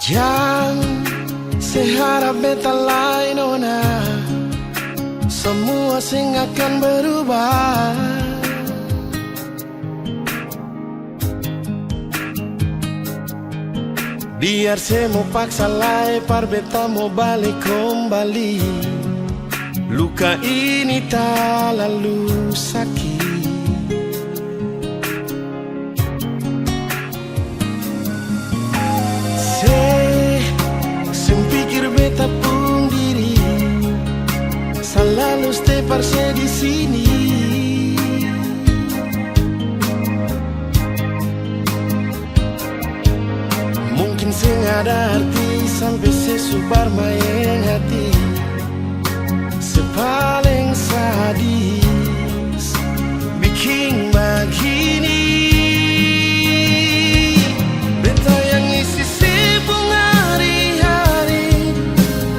Yang seharap beta lain ona, semua sing akan berubah. Biar saya mau paksa lai, par beta mau balik kembali. Luka ini tak lalu sakit. Pikir beta pun diri selalu stay parse di sini. Mungkin sing ada arti sampai sesubar main hati, sepaling sadis bikin begini. Beta yang isi sibuk hari-hari,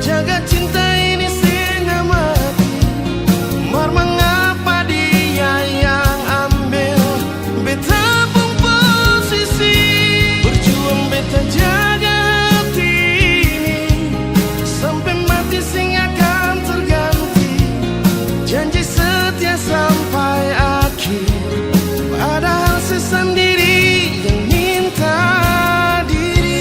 jaga cinta ini sehingga mati. Mar mengapa dia yang ambil beta pun posisi. Berjuang beta jaga hati ini sampai mati sing akan terganti. Janji setia sampai akhir, padahal sesendiri yang minta diri.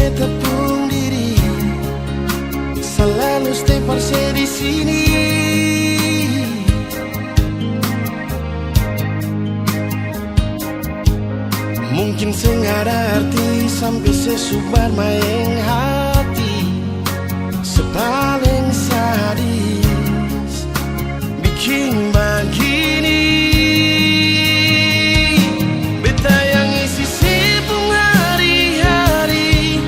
Tepung diri selalu stay parse di sini. Mungkin sing ada arti sampai sesubar main hati, sepaling sadis bikin begini. Beta yang isi sibuk hari-hari,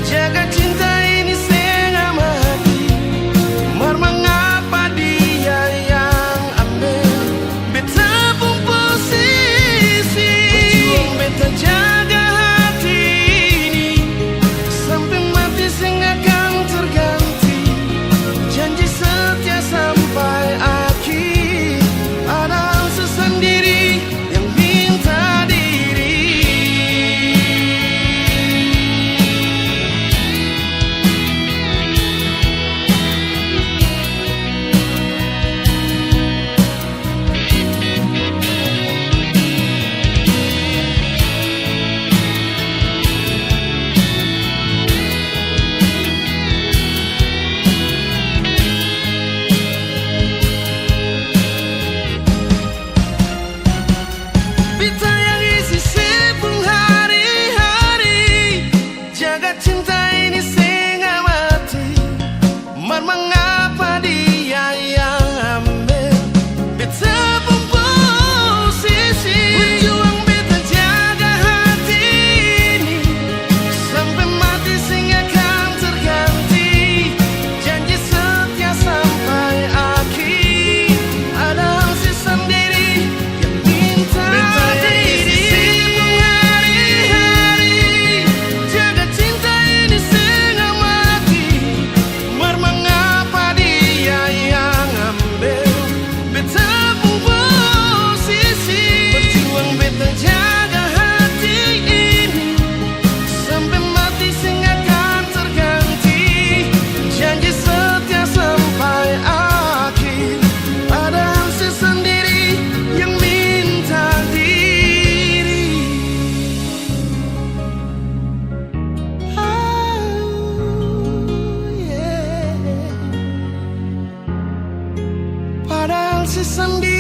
jaga cinta ini setengah mati. Mar mengapa dia yang ambil beta pun posisi. Berjuang beta jaga hati ini sampai mati sing akan terganti. Janji setia sampai akhir, padahal sesendiri yang minta diri. Beta yang isi sibuk hari-hari, jaga cinta ini setengah mati. Mar mengapa dia yang ambil beta pun posisi. Berjuang beta jaga hati ini sampai mati sing akan terganti. Janji setia sampai akhir, padahal sendiri yang minta. Padahal sesendiri